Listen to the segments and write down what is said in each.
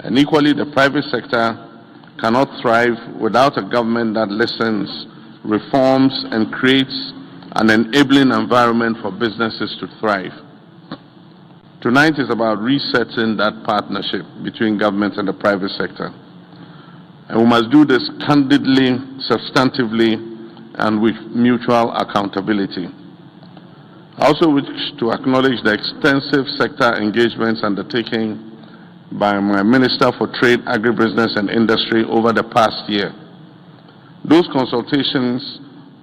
And equally, the private sector cannot thrive without a government that listens, reforms, and creates an enabling environment for businesses to thrive. Tonight is about resetting that partnership between government and the private sector. And we must do this candidly, substantively, and with mutual accountability. I also wish to acknowledge the extensive sector engagements undertaken by my Minister for Trade, Agribusiness and Industry over the past year. Those consultations,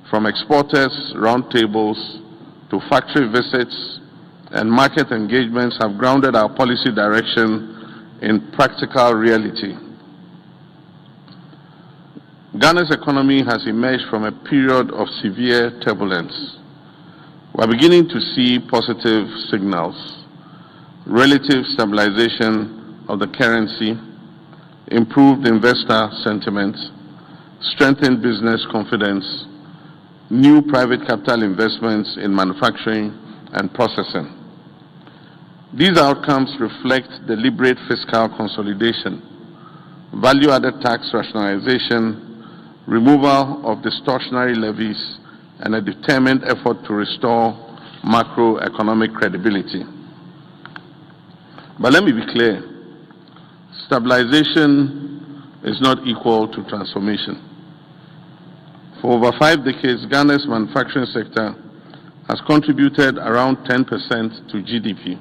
from exporters, roundtables, to factory visits and market engagements, have grounded our policy direction in practical reality. Ghana's economy has emerged from a period of severe turbulence. We are beginning to see positive signals: relative stabilization of the currency, improved investor sentiment, strengthened business confidence, new private capital investments in manufacturing and processing. These outcomes reflect deliberate fiscal consolidation, value-added tax rationalization, removal of distortionary levies, and a determined effort to restore macroeconomic credibility. But let me be clear, stabilization is not equal to transformation. For over 5 decades, Ghana's manufacturing sector has contributed around 10% to GDP.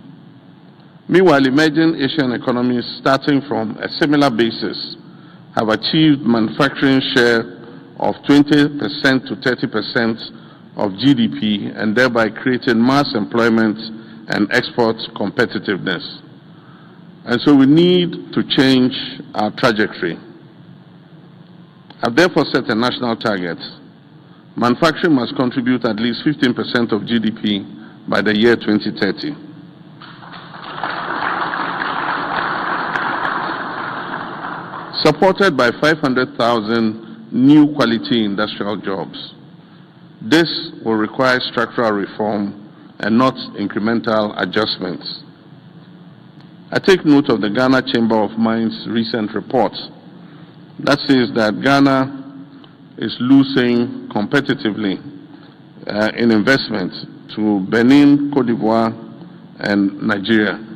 Meanwhile, emerging Asian economies, starting from a similar basis, have achieved manufacturing share of 20% to 30% of GDP, and thereby creating mass employment and export competitiveness. And so we need to change our trajectory. I've therefore set a national target. Manufacturing must contribute at least 15% of GDP by the year 2030. Supported by 500,000 new quality industrial jobs. This will require structural reform and not incremental adjustments. I take note of the Ghana Chamber of Mines' recent report that says that Ghana is losing competitively in investment to Benin, Cote d'Ivoire, and Nigeria.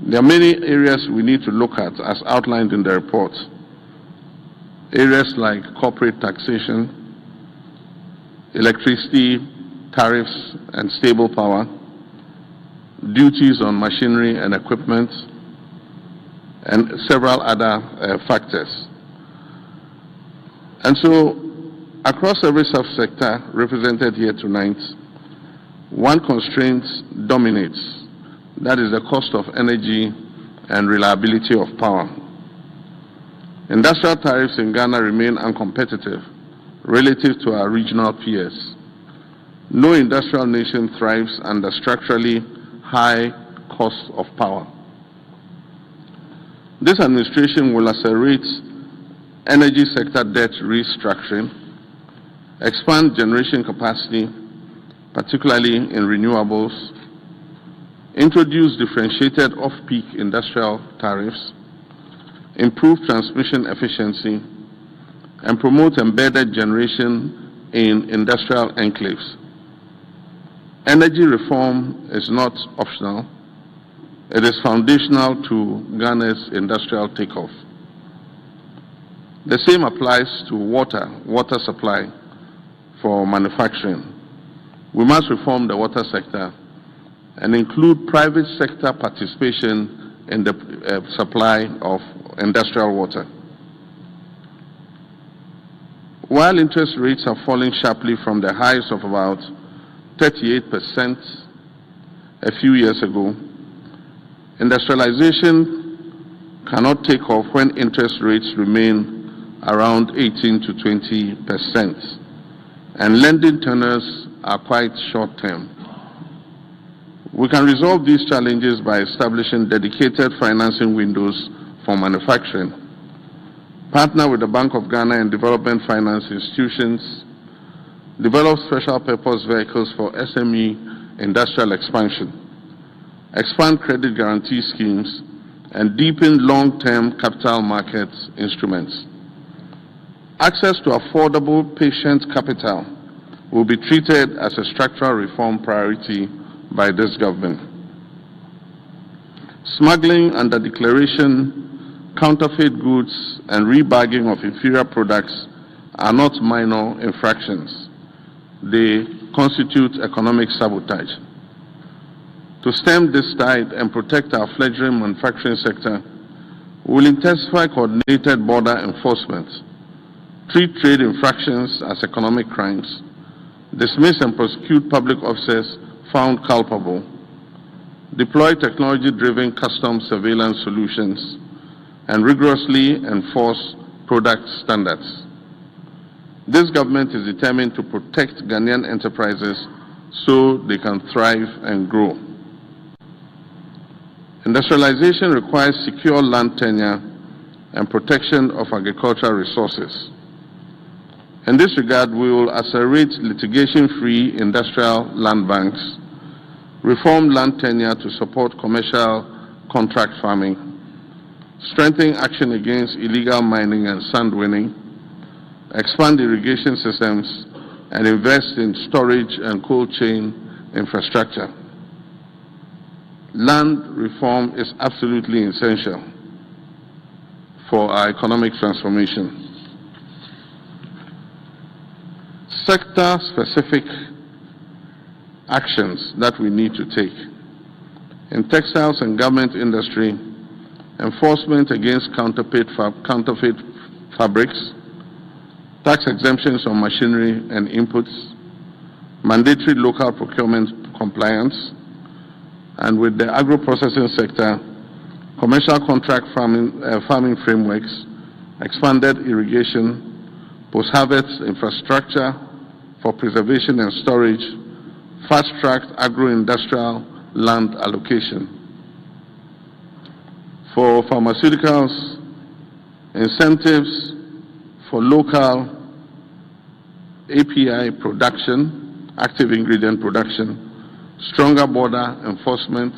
There are many areas we need to look at as outlined in the report. Areas like corporate taxation, electricity tariffs and stable power, duties on machinery and equipment, and several other factors. And so, across every subsector represented here tonight, one constraint dominates. That is the cost of energy and reliability of power. Industrial tariffs in Ghana remain uncompetitive relative to our regional peers. No industrial nation thrives under structurally high costs of power. This administration will accelerate energy sector debt restructuring, expand generation capacity, particularly in renewables, introduce differentiated off-peak industrial tariffs, improve transmission efficiency, and promote embedded generation in industrial enclaves. Energy reform is not optional. It is foundational to Ghana's industrial takeoff. The same applies to water supply for manufacturing. We must reform the water sector and include private sector participation in the supply of industrial water. While interest rates are falling sharply from the highs of about 38% a few years ago, industrialization cannot take off when interest rates remain around 18 to 20%, and lending tenors are quite short-term. We can resolve these challenges by establishing dedicated financing windows for manufacturing, partner with the Bank of Ghana and development finance institutions, develop special purpose vehicles for SME industrial expansion, expand credit guarantee schemes, and deepen long-term capital market instruments. Access to affordable patient capital will be treated as a structural reform priority by this government. Smuggling under declaration, counterfeit goods, and rebagging of inferior products are not minor infractions. They constitute economic sabotage. To stem this tide and protect our fledgling manufacturing sector, we will intensify coordinated border enforcement, treat trade infractions as economic crimes, dismiss and prosecute public officers found culpable, deploy technology-driven customs surveillance solutions, and rigorously enforce product standards. This government is determined to protect Ghanaian enterprises so they can thrive and grow. Industrialization requires secure land tenure and protection of agricultural resources. In this regard, we will accelerate litigation-free industrial land banks, reform land tenure to support commercial contract farming, strengthen action against illegal mining and sand winning, expand irrigation systems, and invest in storage and cold chain infrastructure. Land reform is absolutely essential for our economic transformation. Sector-specific actions that we need to take. In textiles and garment industry, enforcement against counterfeit fabrics, tax exemptions on machinery and inputs, mandatory local procurement compliance, and with the agro-processing sector, commercial contract farming frameworks, expanded irrigation, post-harvest infrastructure for preservation and storage, fast-tracked agro-industrial land allocation. For pharmaceuticals, incentives for local API production, active ingredient production, stronger border enforcement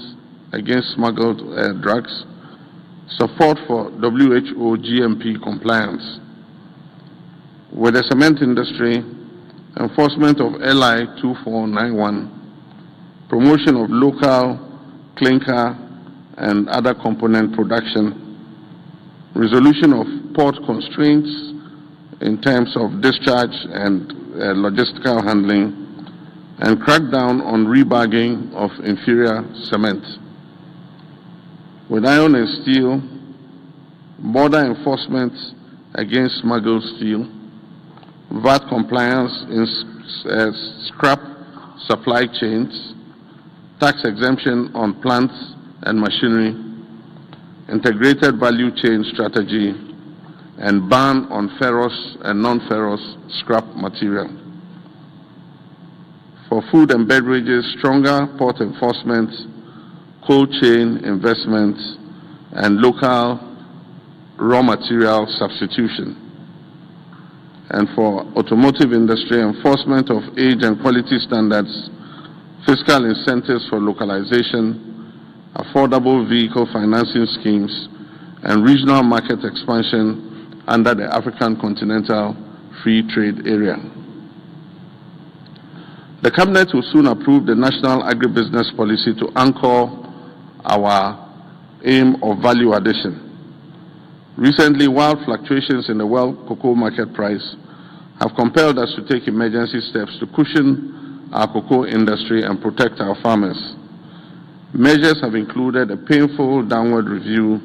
against smuggled drugs, support for WHO GMP compliance. With the cement industry, enforcement of LI 2491, promotion of local clinker and other component production, resolution of port constraints in terms of discharge and logistical handling, and crackdown on rebagging of inferior cement. With iron and steel, border enforcement against smuggled steel, VAT compliance in scrap supply chains, tax exemption on plants and machinery, integrated value chain strategy, and ban on ferrous and non-ferrous scrap material. For food and beverages, stronger port enforcement, cold chain investment, and local raw material substitution. And for automotive industry, enforcement of age and quality standards, fiscal incentives for localization, affordable vehicle financing schemes, and regional market expansion under the African Continental Free Trade Area. The Cabinet will soon approve the National Agribusiness Policy to anchor our aim of value addition. Recently, wild fluctuations in the world cocoa market price have compelled us to take emergency steps to cushion our cocoa industry and protect our farmers. Measures have included a painful downward review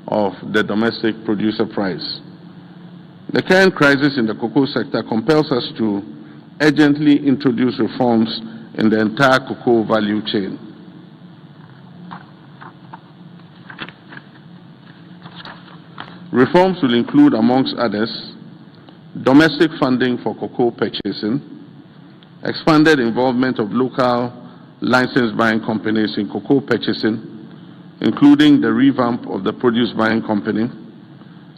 of the domestic producer price. The current crisis in the cocoa sector compels us to urgently introduce reforms in the entire cocoa value chain. Reforms will include, amongst others, domestic funding for cocoa purchasing, expanded involvement of local licensed buying companies in cocoa purchasing, including the revamp of the produce buying company,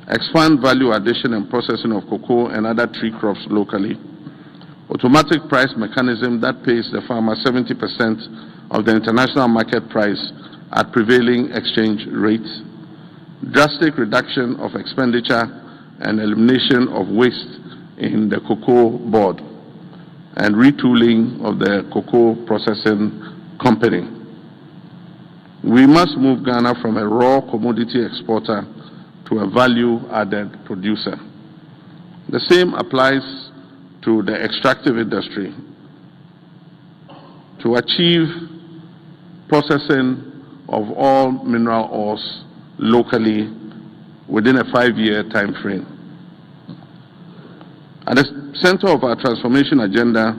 expand value addition and processing of cocoa and other tree crops locally, automatic price mechanism that pays the farmer 70% of the international market price at prevailing exchange rates, drastic reduction of expenditure and elimination of waste in the cocoa board, and retooling of the cocoa processing company. We must move Ghana from a raw commodity exporter to a value-added producer. The same applies to the extractive industry. To achieve processing of all mineral ores locally within a 5-year time frame. At the center of our transformation agenda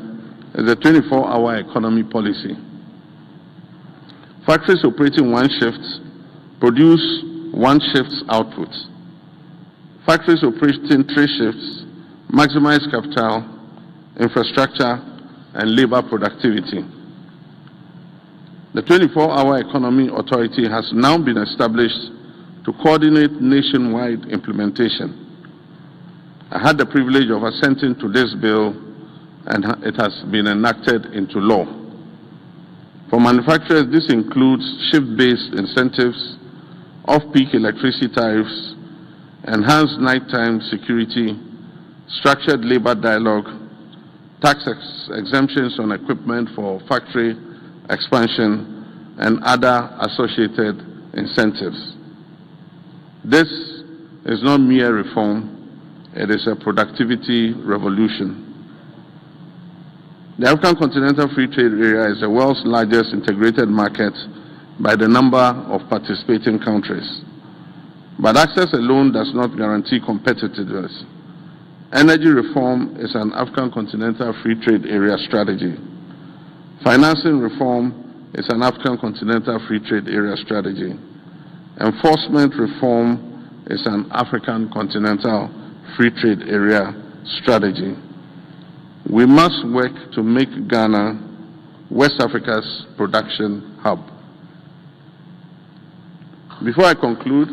is a 24-hour economy policy. Factories operating one shift produce one shift's output. Factories operating 3 shifts maximize capital, infrastructure, and labor productivity. The 24-hour Economy Authority has now been established to coordinate nationwide implementation. I had the privilege of assenting to this bill, and it has been enacted into law. For manufacturers, this includes shift-based incentives, off-peak electricity tariffs, enhanced nighttime security, structured labor dialogue, tax exemptions on equipment for factory expansion, and other associated incentives. This is not mere reform, it is a productivity revolution. The African Continental Free Trade Area is the world's largest integrated market by the number of participating countries. But access alone does not guarantee competitiveness. Energy reform is an African Continental Free Trade Area strategy. Financing reform is an African Continental Free Trade Area strategy. Enforcement reform is an African Continental Free Trade Area strategy. We must work to make Ghana West Africa's production hub. Before I conclude,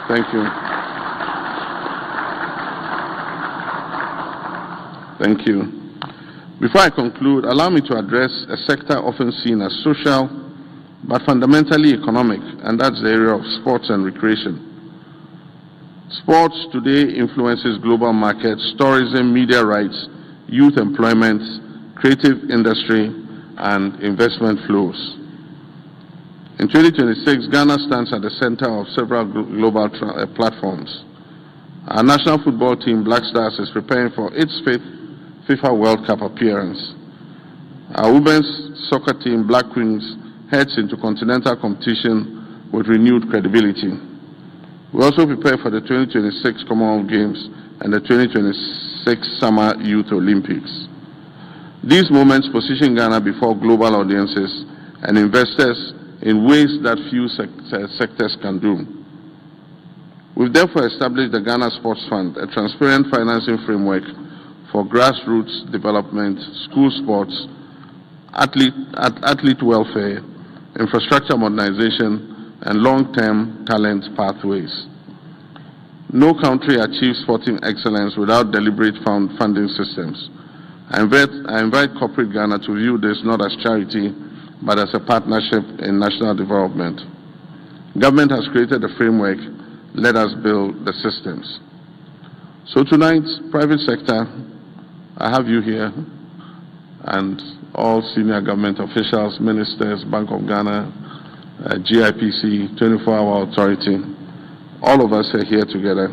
thank you. Thank you. Before I conclude, allow me to address a sector often seen as social, but fundamentally economic, and that's the area of sports and recreation. Sports today influences global markets, tourism, media rights, youth employment, creative industry, and investment flows. In 2026, Ghana stands at the center of several global platforms. Our national football team, Black Stars, is preparing for its 5th FIFA World Cup appearance. Our women's soccer team, Black Queens, heads into continental competition with renewed credibility. We also prepare for the 2026 Commonwealth Games and the 2026 Summer Youth Olympics. These moments position Ghana before global audiences and investors in ways that few sectors can do. We've therefore established the Ghana Sports Fund, a transparent financing framework for grassroots development, school sports, athlete welfare, infrastructure modernization, and long-term talent pathways. No country achieves sporting excellence without deliberate funding systems. I invite corporate Ghana to view this not as charity, but as a partnership in national development. Government has created a framework. Let us build the systems. So tonight, private sector, I have you here, and all senior government officials, ministers, Bank of Ghana, GIPC, 24-hour authority, all of us are here together.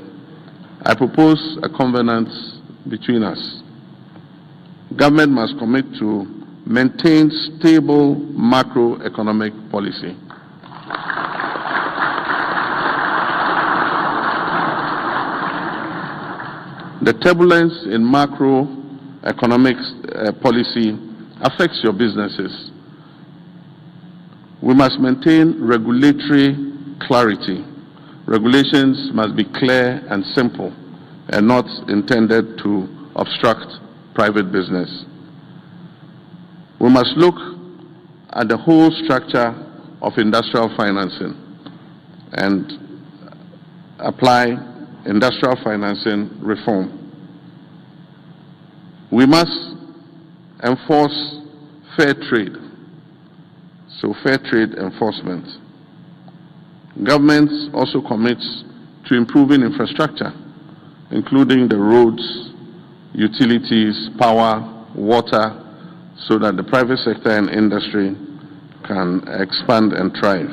I propose a covenant between us. Government must commit to maintain stable macroeconomic policy. The turbulence in macroeconomic policy affects your businesses. We must maintain regulatory clarity. Regulations must be clear and simple and not intended to obstruct private business. We must look at the whole structure of industrial financing and apply industrial financing reform. We must enforce fair trade, so fair trade enforcement. Government also commits to improving infrastructure, including the roads, utilities, power, water, so that the private sector and industry can expand and thrive.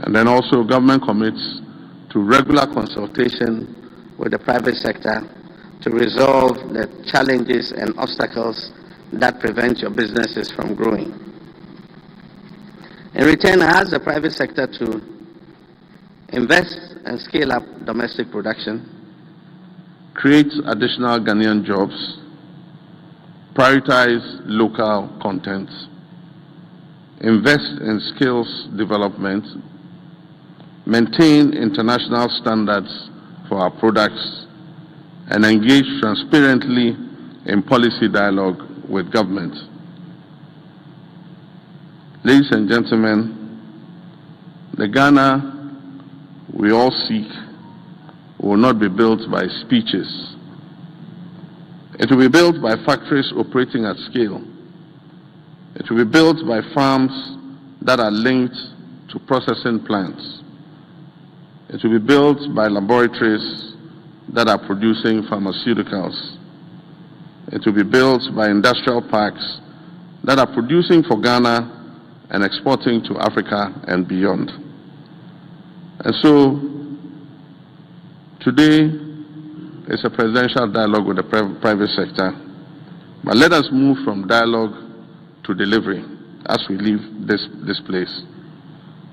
And then also government commits to regular consultation with the private sector to resolve the challenges and obstacles that prevent your businesses from growing. In return, I ask the private sector to invest and scale up domestic production, create additional Ghanaian jobs, prioritize local content, invest in skills development, maintain international standards for our products, and engage transparently in policy dialogue with government. Ladies and gentlemen, the Ghana we all seek will not be built by speeches. It will be built by factories operating at scale. It will be built by farms that are linked to processing plants. It will be built by laboratories that are producing pharmaceuticals. It will be built by industrial parks that are producing for Ghana and exporting to Africa and beyond. And so, today is a presidential dialogue with the private sector, but let us move from dialogue to delivery as we leave this place.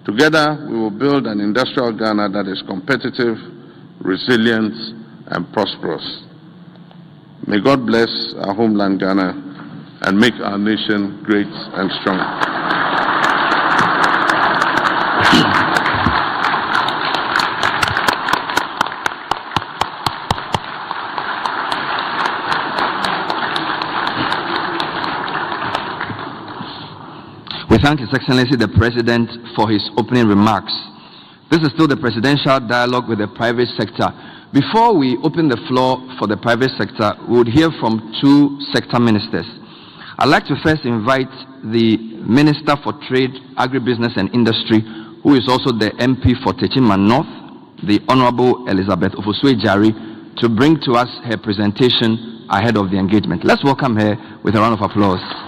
Together, we will build an industrial Ghana that is competitive, resilient, and prosperous. May God bless our homeland Ghana and make our nation great and strong. We thank His Excellency the President for his opening remarks. This is still the presidential dialogue with the private sector. Before we open the floor for the private sector, we would hear from two sector ministers. I'd like to first invite the Minister for Trade, Agribusiness and Industry, who is also the MP for Techima North, the Honorable Elizabeth Ofusue-Jari, to bring to us her presentation ahead of the engagement. Let's welcome her with a round of applause.